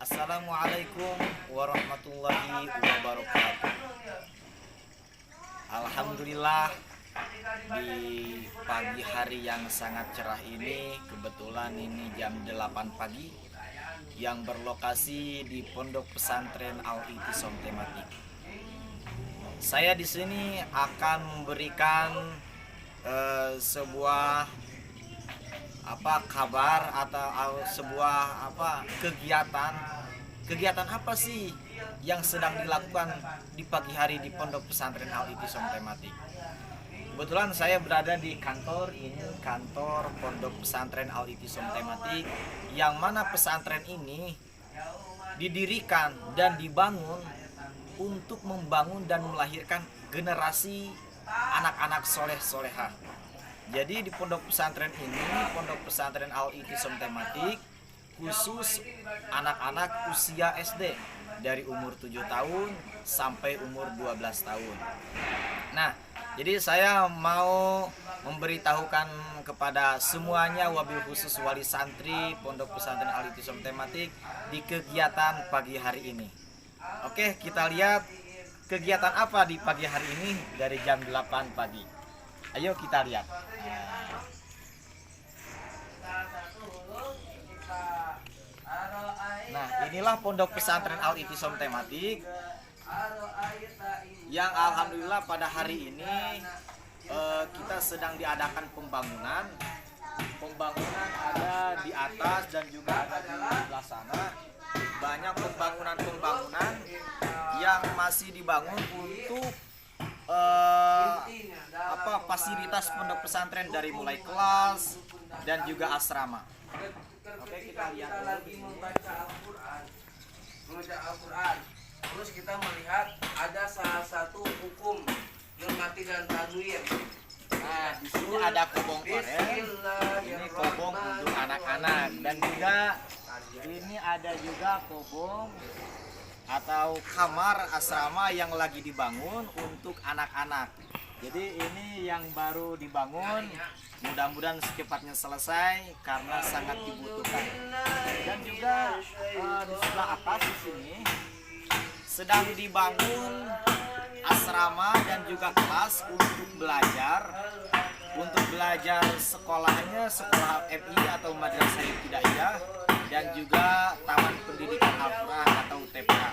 Assalamualaikum warahmatullahi wabarakatuh. Alhamdulillah, di pagi hari yang sangat cerah ini, kebetulan ini jam 8 pagi, yang berlokasi di Pondok Pesantren Al-I'tisom Tematik. Saya di sini akan memberikan sebuah kabar atau sebuah kegiatan apa sih yang sedang dilakukan di pagi hari di Pondok Pesantren Al-I'tisom Tematik. Kebetulan saya berada di kantor Pondok Pesantren Al-I'tisom Tematik, yang mana pesantren ini didirikan dan dibangun untuk membangun dan melahirkan generasi anak-anak soleh-solehah. Jadi di pondok pesantren ini, Pondok Pesantren Al-I'tisom Tematik, khusus anak-anak usia SD dari umur 7 tahun sampai umur 12 tahun. Nah, jadi saya mau memberitahukan kepada semuanya, wabil khusus wali santri Pondok Pesantren Al-I'tisom Tematik, di kegiatan pagi hari ini. Oke, kita lihat kegiatan apa di pagi hari ini dari jam 8 pagi. Ayo kita lihat. Nah, inilah Pondok Pesantren Al-I'tisom Tematik, yang alhamdulillah pada hari ini kita sedang diadakan pembangunan. Pembangunan ada di atas dan juga ada di sebelah sana. Banyak pembangunan yang masih dibangun untuk fasilitas pondok pesantren, dari mulai kelas dan juga asrama. Oke, kita lihat lagi membaca Al-Quran. Terus kita melihat ada salah satu hukum normatif dan tanwir. Nah, di sini ada kobong orel. Ini kobong untuk anak-anak, dan juga ini ada juga kobong atau kamar asrama yang lagi dibangun untuk anak-anak. Jadi ini yang baru dibangun, mudah-mudahan secepatnya selesai karena sangat dibutuhkan. Dan juga di sebelah atas di sini sedang dibangun asrama dan juga kelas untuk belajar sekolahnya, sekolah MI atau Madrasah Ibtidaiyah, dan juga Taman Pendidikan Al-Quran atau TPA.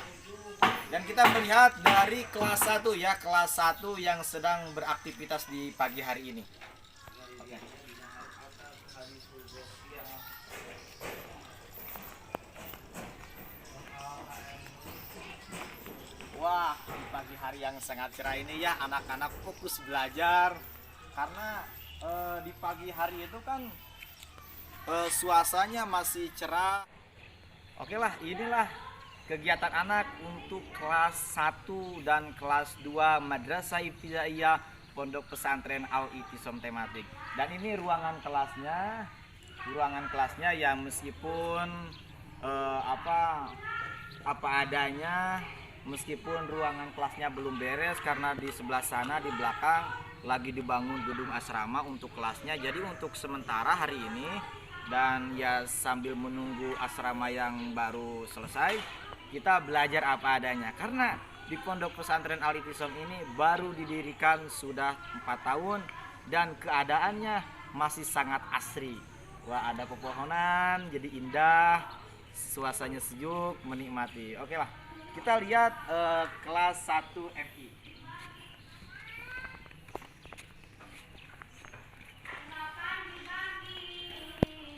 Dan kita melihat dari kelas 1 ya, kelas 1 yang sedang beraktivitas di pagi hari ini. Oke. Wah, di pagi hari yang sangat cerah ini ya, anak-anak fokus belajar karena di pagi hari itu kan suasananya masih cerah. Oke lah, inilah kegiatan anak untuk kelas 1 dan kelas 2 Madrasah Ibtidaiyah Pondok Pesantren Al-I'tisom Tematik. Dan ini ruangan kelasnya yang meskipun apa adanya, meskipun ruangan kelasnya belum beres karena di sebelah sana di belakang lagi dibangun gedung asrama untuk kelasnya. Jadi untuk sementara hari ini, dan ya sambil menunggu asrama yang baru selesai, kita belajar apa adanya. Karena di Pondok Pesantren Al-I'tisom ini baru didirikan sudah 4 tahun dan keadaannya masih sangat asri. Wah, ada pepohonan jadi indah, suasananya sejuk, menikmati. Oke lah, kita lihat kelas 1 MI.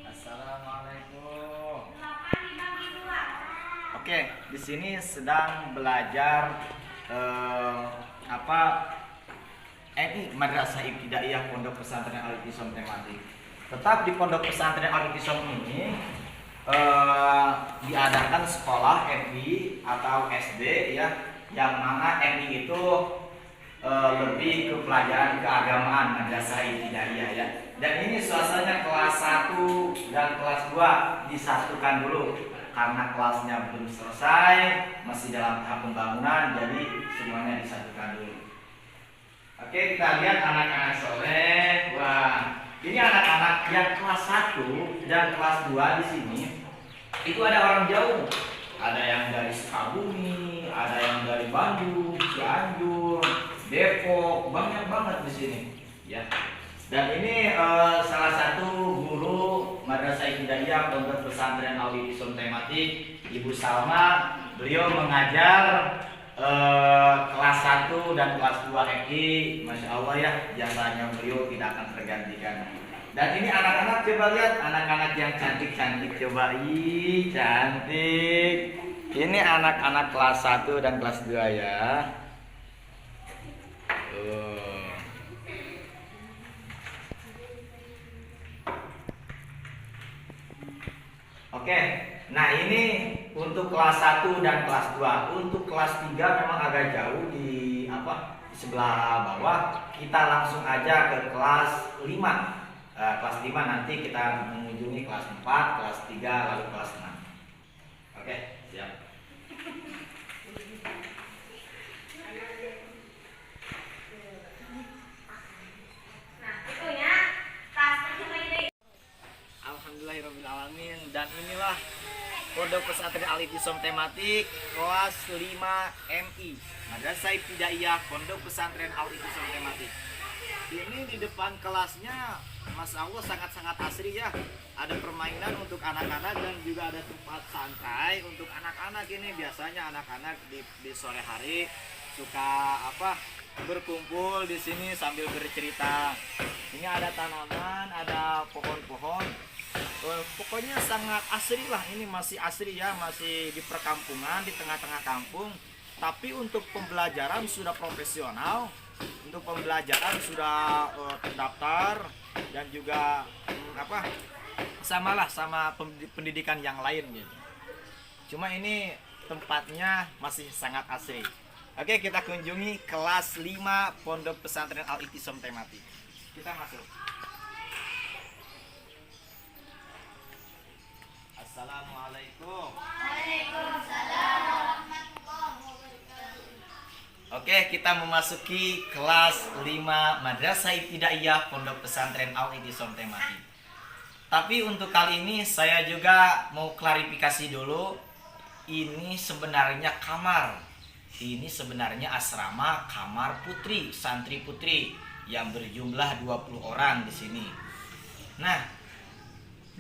Assalamualaikum. Oke, di sini sedang belajar MI Madrasah Ibtidaiyah Pondok Pesantren Al-I'tisom Tematik. Tetap di Pondok Pesantren Al-I'tisom ini diadakan sekolah MI atau SD ya, yang mana MI itu lebih ke pelajaran keagamaan, Madrasah Ibtidaiyah ya. Dan ini suasananya kelas 1 dan kelas 2 disatukan dulu karena kelasnya belum selesai, masih dalam tahap pembangunan, jadi semuanya disatukan dulu. Oke, kita lihat anak-anak soleh. Wah, ini anak-anak yang kelas 1 dan kelas 2 di sini itu ada orang jauh Ada yang dari Sukabumi, ada yang dari Bandung, Cianjur, Depok, banyak banget di sini. Ya. Dan ini salah satu guru Madrasah Ibtidaiyah Pondok Pesantren Al-Itisom Tematik, Ibu Salma. Beliau mengajar kelas 1 dan kelas 2 FI. Masya Allah ya, jasanya beliau tidak akan tergantikan. Dan ini anak-anak, coba lihat anak-anak yang cantik-cantik, coba. Ih, cantik. Ini anak-anak kelas 1 dan kelas 2 ya. Oke, nah ini untuk kelas 1 dan kelas 2. Untuk kelas 3 memang agak jauh di di sebelah bawah. Kita langsung aja ke kelas 5. Kelas 5 nanti kita mengunjungi kelas 4, kelas 3, lalu kelas 6. Oke, siap. Alhamdulillahirrahmanirrahim. Dan inilah Pondok Pesantren Al-Itisom Tematik kelas 5 MI, Madrasah Ibtidaiyah Pondok Pesantren Al-Itisom Tematik. Ini di depan kelasnya, Masya Allah, sangat-sangat asri ya. Ada permainan untuk anak-anak dan juga ada tempat santai untuk anak-anak. Ini biasanya anak-anak di sore hari suka berkumpul di sini sambil bercerita. Ini ada tanaman, ada pohon-pohon. Pokoknya sangat asri lah. Ini masih asri ya, masih di perkampungan, di tengah-tengah kampung. Tapi untuk pembelajaran sudah profesional. Untuk pembelajaran sudah terdaftar dan juga samalah sama pendidikan yang lain gitu. Cuma ini tempatnya masih sangat asri. Oke, kita kunjungi kelas 5 Pondok Pesantren Al-Itisom Tematik. Kita masuk. Assalamualaikum. Waalaikumsalam warahmatullahi wabarakatuh. Oke, kita memasuki kelas 5 Madrasah Ibtidaiyah Pondok Pesantren Al-Itisom Tematik. Tapi untuk kali ini saya juga mau klarifikasi dulu. Ini sebenarnya kamar. Ini sebenarnya asrama kamar putri, santri putri yang berjumlah 20 orang di sini. Nah,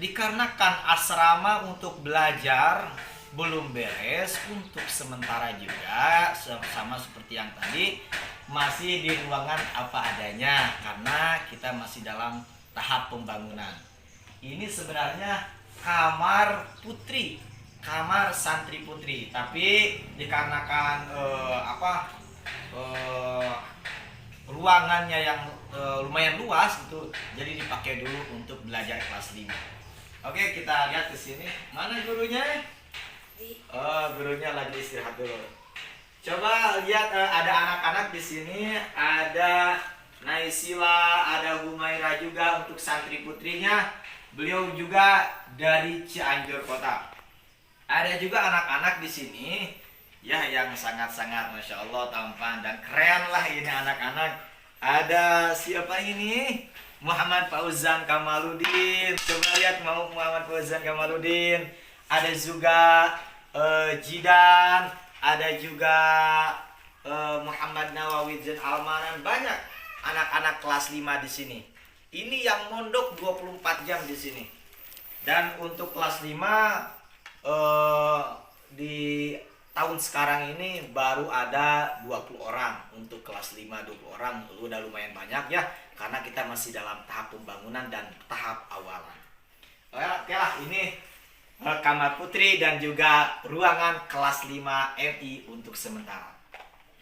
dikarenakan asrama untuk belajar belum beres, untuk sementara juga sama seperti yang tadi masih di ruangan apa adanya karena kita masih dalam tahap pembangunan. Ini sebenarnya kamar putri, kamar santri putri, tapi dikarenakan ruangannya yang lumayan luas itu, jadi dipakai dulu untuk belajar kelas 5. Oke, kita lihat ke sini. Mana gurunya? Oh, gurunya lagi istirahat dulu. Coba lihat, ada anak-anak di sini, ada Naisila, ada Humaira juga untuk santri putrinya. Beliau juga dari Cianjur Kota. Ada juga anak-anak di sini ya yang sangat-sangat Masya Allah tampan dan keren lah ini anak-anak. Ada siapa ini? Muhammad Fauzan Kamaludin. Coba lihat mau Muhammad Fauzan Kamaludin. Ada juga Jidan, ada juga Muhammad Nawawi Zain Almanan. Banyak anak-anak kelas 5 di sini. Ini yang mondok 24 jam di sini. Dan untuk kelas 5 di tahun sekarang ini baru ada 20 orang. Untuk kelas 5 20 orang udah lumayan banyak ya, karena kita masih dalam tahap pembangunan dan tahap awalan. Oke lah, ini kamar putri dan juga ruangan kelas 5 MI untuk sementara.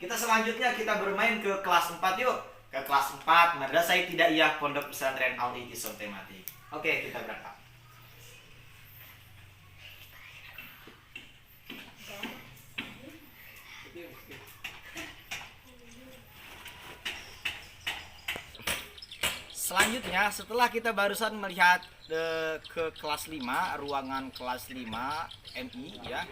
Kita selanjutnya kita bermain ke kelas 4 yuk. Ke kelas 4 Madrasah Ibtidaiyah Pondok Pesantren Al-Itisom Tematik. Oke, kita berangkat. Selanjutnya, setelah kita barusan melihat ke kelas 5, ruangan kelas 5 MI ya,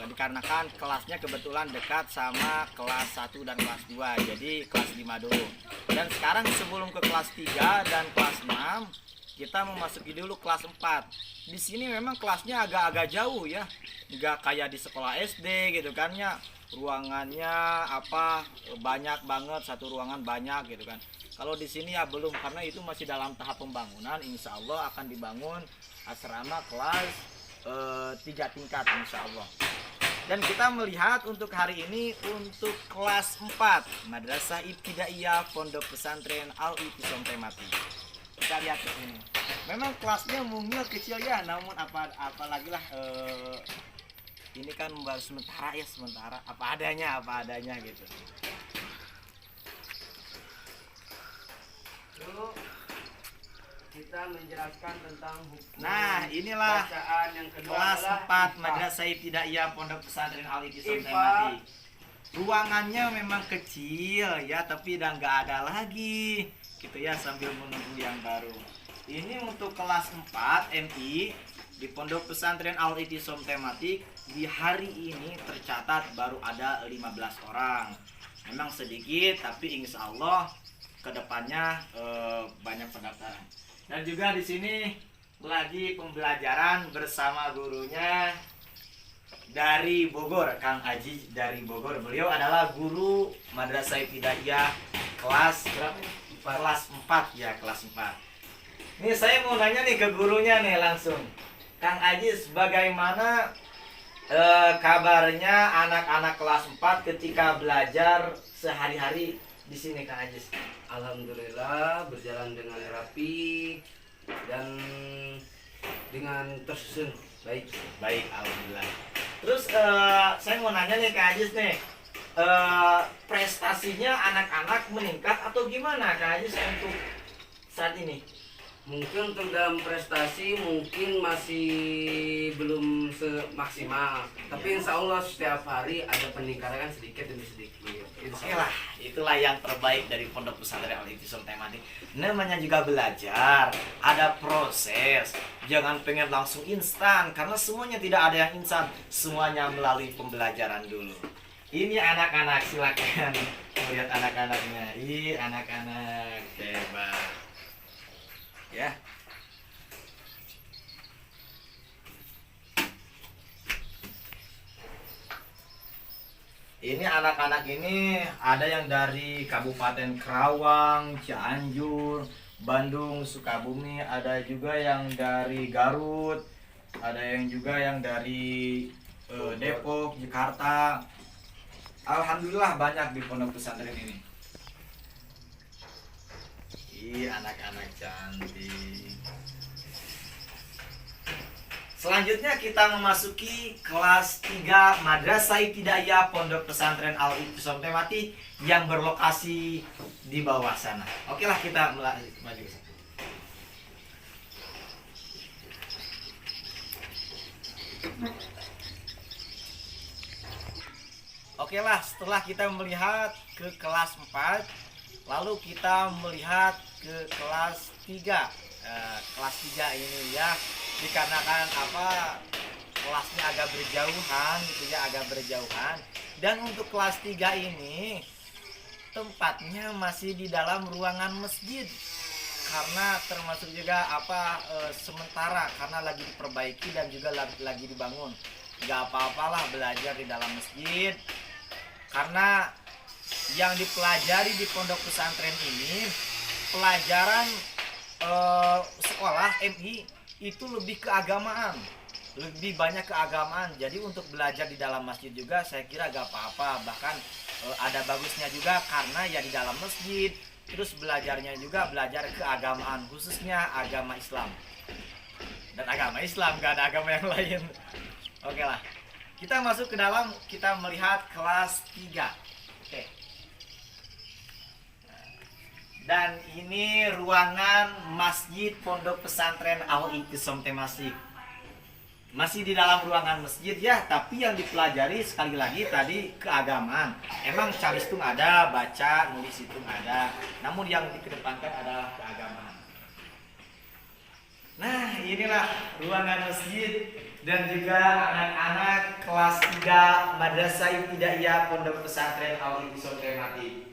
dikarenakan kelasnya kebetulan dekat sama kelas 1 dan kelas 2, jadi kelas 5 dulu. Dan sekarang sebelum ke kelas 3 dan kelas 6, kita memasuki dulu kelas 4. Di sini memang kelasnya agak-agak jauh ya, nggak kayak di sekolah SD gitu kan ya. Ruangannya banyak banget, satu ruangan banyak gitu kan. Kalau di sini ya belum, karena itu masih dalam tahap pembangunan. Insya Allah akan dibangun asrama kelas 3 tingkat insya Allah. Dan kita melihat untuk hari ini untuk kelas 4 Madrasah Ibtidaiyah Pondok Pesantren Al-Itisam Temati. Kita lihat di sini. Memang kelasnya mungil kecil ya, namun apalagi lah ini kan baru sementara ya, sementara apa adanya gitu. Dulu kita menjelaskan tentang hukum. Nah, inilah bacaan yang kedua kelas adalah 4 Madrasah Ibtidaiyah Pondok Pesantren Al-Itisam IPA. Temati. Ruangannya memang kecil ya, tapi udah nggak ada lagi gitu ya, sambil menunggu yang baru. Ini untuk kelas 4 MI di Pondok Pesantren Al-Itisam Tematik. Di hari ini tercatat baru ada 15 orang. Memang sedikit, tapi insya Allah kedepannya banyak pendaftaran. Dan juga di sini lagi pembelajaran bersama gurunya dari Bogor, Kang Aji dari Bogor. Beliau adalah guru Madrasah Ibtidaiyah kelas berapa? Kelas 4 ya, kelas 4. Nih saya mau nanya nih ke gurunya nih langsung. Kang Aji, bagaimana kabarnya anak-anak kelas 4 ketika belajar sehari-hari di sini, Kang Aji? Alhamdulillah berjalan dengan rapi dan dengan tersusun baik. Baik, alhamdulillah. Terus saya mau nanya nih Kak Ajis nih, prestasinya anak-anak meningkat atau gimana Kak Ajis untuk saat ini? Mungkin untuk dalam prestasi mungkin masih belum semaksimal, tapi insya Allah setiap hari ada peningkatan sedikit demi sedikit. Oke lah, itulah yang terbaik dari Pondok Pesantren Al-Itisam Tematik. Namanya juga belajar, ada proses. Jangan pengen langsung instan, karena semuanya tidak ada yang instan. Semuanya melalui pembelajaran dulu. Ini anak-anak, silakan lihat anak-anaknya. Ih, anak-anak hebat. Ya. Ini anak-anak ini ada yang dari Kabupaten Kerawang, Cianjur, Bandung, Sukabumi, ada juga yang dari Garut, ada yang juga yang dari Depok, Jakarta. Alhamdulillah banyak di pondok pesantren ini. Anak-anak cantik. Selanjutnya kita memasuki kelas 3 Madrasah Ibtidaiyah Pondok Pesantren Al-Itisam Tematik yang berlokasi di bawah sana. Oke lah, kita maju. Oke lah, setelah kita melihat ke kelas 4, lalu kita melihat ke kelas 3. Kelas 3 ini ya, dikarenakan kelasnya agak berjauhan gitu ya, agak berjauhan. Dan untuk kelas 3 ini tempatnya masih di dalam ruangan masjid, karena termasuk juga sementara, karena lagi diperbaiki dan juga lagi dibangun. Gak apa-apalah belajar di dalam masjid, karena yang dipelajari di pondok pesantren ini pelajaran sekolah MI itu lebih keagamaan, lebih banyak keagamaan. Jadi untuk belajar di dalam masjid juga saya kira gak apa-apa, bahkan ada bagusnya juga, karena ya di dalam masjid terus belajarnya juga belajar keagamaan, khususnya agama Islam. Dan agama Islam, gak ada agama yang lain. Oke lah, kita masuk ke dalam, kita melihat kelas 3. Oke. Dan ini ruangan Masjid Pondok Pesantren Al-Itisam Tematik. Masih di dalam ruangan masjid ya, tapi yang dipelajari sekali lagi tadi keagamaan. Emang calistung ada, baca, nulis itu ada, namun yang dikedepankan adalah keagamaan. Nah, inilah ruangan masjid dan juga anak-anak kelas 3 Madrasah Ibtidaiyah Pondok Pesantren Al-Itisam Tematik.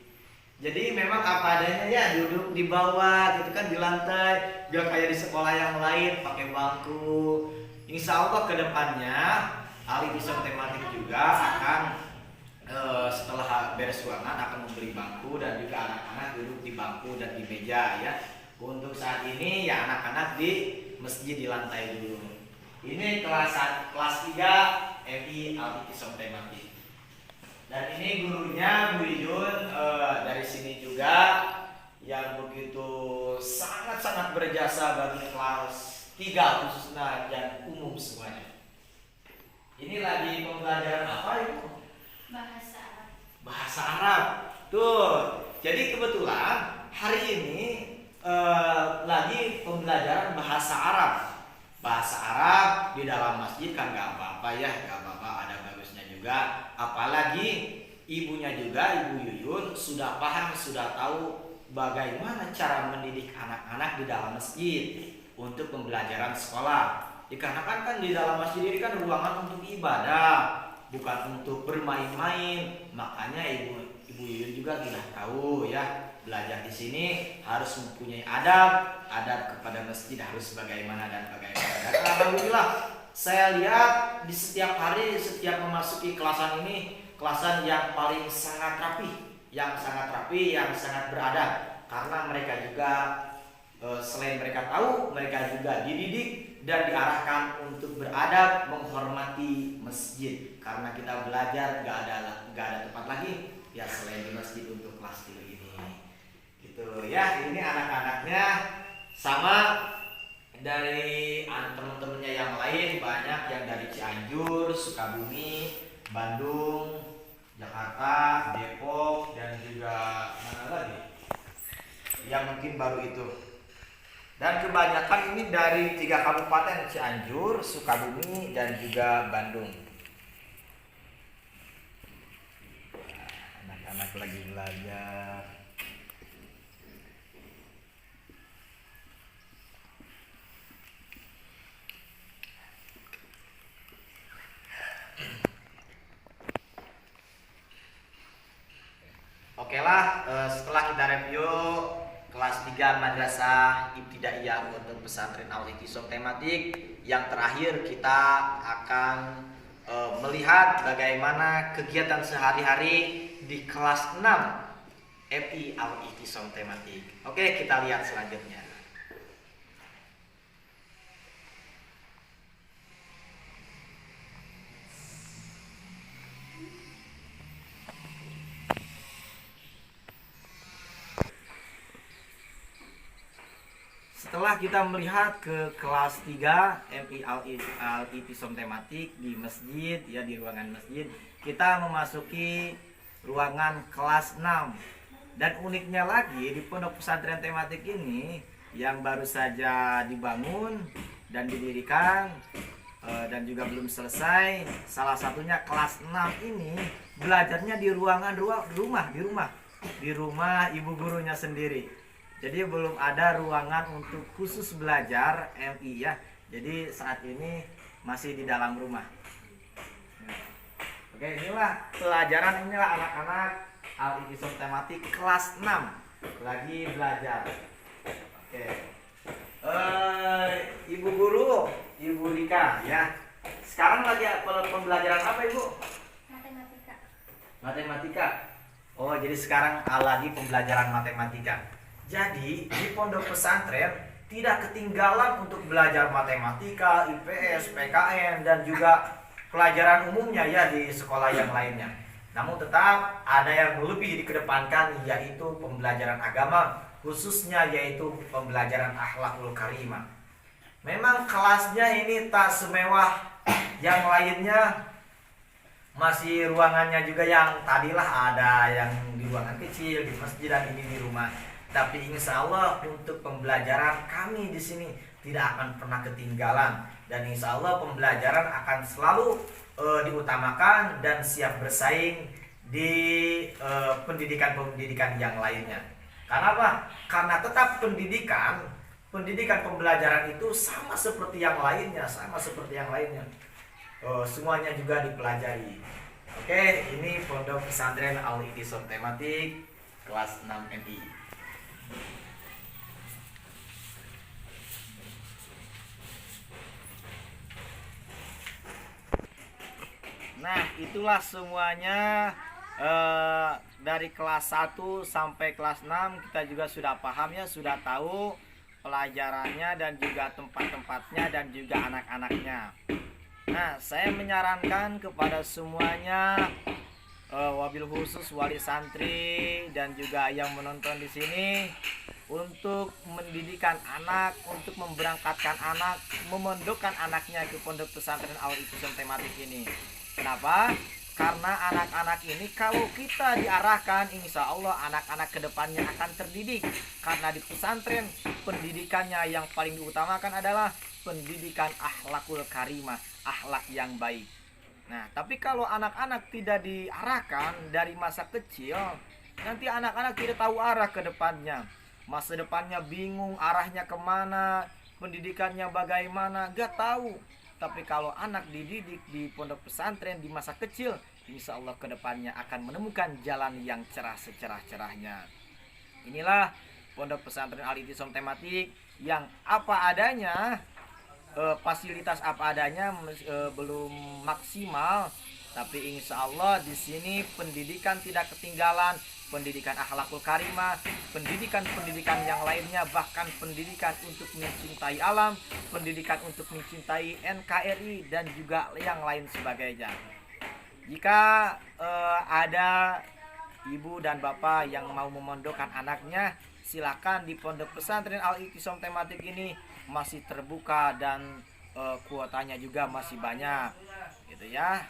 Jadi memang apa adanya ya, duduk di bawah gitu kan, di lantai, gak kayak di sekolah yang lain pakai bangku. Insya Allah kedepannya Al-Ittisom tematik juga akan setelah beres ruangan akan memberi bangku dan juga anak-anak duduk di bangku dan di meja ya. Untuk saat ini ya anak-anak di masjid di lantai dulu. Ini kelas 3 MI Al-Ittisom tematik. Dan ini gurunya Bu Iyun dari sini juga yang begitu sangat-sangat berjasa bagi kelas 3 khususnya dan umum semuanya. Ini lagi pembelajaran apa Ibu? Bahasa Arab. Bahasa Arab. Tuh. Jadi kebetulan hari ini lagi pembelajaran bahasa Arab. Bahasa Arab di dalam masjid kan gak apa-apa ya, gak apa-apa, ada bagusnya juga. Apalagi ibunya juga, Ibu Yuyun sudah paham, sudah tahu bagaimana cara mendidik anak-anak di dalam masjid untuk pembelajaran sekolah. Dikarenakan kan di dalam masjid ini kan ruangan untuk ibadah, bukan untuk bermain-main. Makanya Ibu Yuyun juga sudah tahu ya, belajar di sini harus mempunyai adab kepada masjid harus bagaimana dan bagaimana. Dan alhamdulillah saya lihat di setiap hari, setiap memasuki kelasan ini, kelasan yang paling sangat rapi, yang sangat beradab. Karena mereka juga selain mereka tahu, mereka juga dididik dan diarahkan untuk beradab, menghormati masjid. Karena kita belajar gak ada tempat lagi ya selain di masjid untuk kelas 3 ini. Gitu ya, ini anak-anaknya sama dari teman-temannya yang lain, banyak yang dari Cianjur, Sukabumi, Bandung, Jakarta, Depok, dan juga mana lagi? Yang mungkin baru itu. Dan kebanyakan ini dari 3 kabupaten, Cianjur, Sukabumi, dan juga Bandung. Anak-anak lagi belajar. Oke lah, setelah kita review kelas 3 Madrasah Ibtidaiyah untuk Pesantren Al-Ittisom tematik, yang terakhir kita akan melihat bagaimana kegiatan sehari-hari di kelas 6 FI Al-Ittisom tematik. Oke, kita lihat selanjutnya. Setelah kita melihat ke kelas 3 MI Al-Ittisom tematik di masjid ya, di ruangan masjid, kita memasuki ruangan kelas 6. Dan uniknya lagi di pondok pesantren tematik ini yang baru saja dibangun dan didirikan dan juga belum selesai, salah satunya kelas 6 ini belajarnya di ruangan di rumah ibu gurunya sendiri. Jadi belum ada ruangan untuk khusus belajar MI ya. Jadi saat ini masih di dalam rumah. Oke, inilah pelajaran, inilah anak-anak Al-Ittisom tematik kelas 6 lagi belajar. Oke. Ibu guru, Ibu Rika ya. Sekarang lagi pembelajaran apa Ibu? Matematika. Matematika. Oh, jadi sekarang lagi pembelajaran matematika. Jadi di pondok pesantren tidak ketinggalan untuk belajar matematika, IPS, PKN, dan juga pelajaran umumnya ya di sekolah yang lainnya. Namun tetap ada yang lebih dikedepankan, yaitu pembelajaran agama, khususnya yaitu pembelajaran akhlakul karimah. Memang kelasnya ini tak semewah yang lainnya, masih ruangannya juga yang tadilah ada yang di ruangan kecil di masjid dan ini di rumah. Tapi insya Allah untuk pembelajaran kami di sini tidak akan pernah ketinggalan, dan insya Allah pembelajaran akan selalu diutamakan dan siap bersaing di pendidikan yang lainnya. Karena apa? Karena tetap pendidikan pembelajaran itu sama seperti yang lainnya, semuanya juga dipelajari. Oke, ini pondok pesantren Al-Ittisom tematik kelas 6 MI. Nah, itulah semuanya dari kelas 1 sampai kelas 6 kita juga sudah paham ya, sudah tahu pelajarannya dan juga tempat-tempatnya dan juga anak-anaknya. Nah, saya menyarankan kepada semuanya, wabil khusus wali santri dan juga yang menonton di sini, untuk mendidikan anak, untuk memberangkatkan anak, memondokkan anaknya ke pondok pesantren Al-Ittisam tematik ini. Kenapa? Karena anak-anak ini kalau kita diarahkan, insya Allah anak-anak kedepannya akan terdidik. Karena di pesantren pendidikannya yang paling diutamakan adalah pendidikan akhlakul karimah, akhlak yang baik. Nah, tapi kalau anak-anak tidak diarahkan dari masa kecil, nanti anak-anak tidak tahu arah ke depannya. Masa depannya bingung, arahnya kemana, pendidikannya bagaimana, gak tahu. Tapi kalau anak dididik di pondok pesantren di masa kecil, insya Allah kedepannya akan menemukan jalan yang cerah secerah-cerahnya. Inilah pondok pesantren Al-Ittisam tematik yang apa adanya, fasilitas apa adanya, belum maksimal, tapi insya Allah di sini pendidikan tidak ketinggalan, pendidikan akhlakul karimah, pendidikan yang lainnya, bahkan pendidikan untuk mencintai alam, pendidikan untuk mencintai NKRI dan juga yang lain sebagainya. Jika ada ibu dan bapak yang mau memondokkan anaknya, silakan. Di pondok pesantren Al-Ittisam tematik ini masih terbuka dan kuotanya juga masih banyak, gitu ya.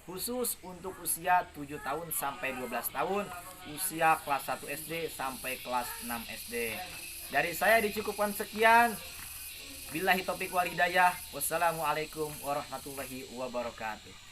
Khusus untuk usia 7 tahun sampai 12 tahun, usia kelas 1 SD sampai kelas 6 SD. Dari saya dicukupkan sekian. Billahi taufiq wal hidayah. Wassalamualaikum warahmatullahi wabarakatuh.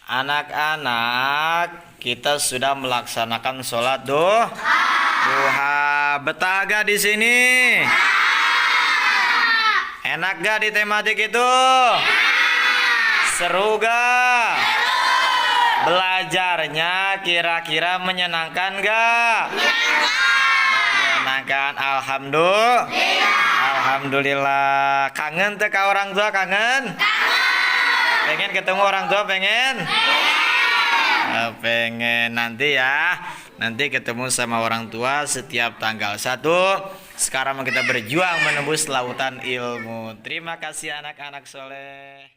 Anak-anak, kita sudah melaksanakan sholat duha. Betah gak di sini? Enak gak di tematik itu? Seru gak? Belajarnya kira-kira menyenangkan gak? Menyenangkan. Alhamdulillah. Kangen tuh ke orang tua, kangen? Pengen ketemu orang tua, pengen? Pengen. Nanti ya, nanti ketemu sama orang tua setiap tanggal 1. Sekarang kita berjuang menembus lautan ilmu. Terima kasih anak-anak soleh.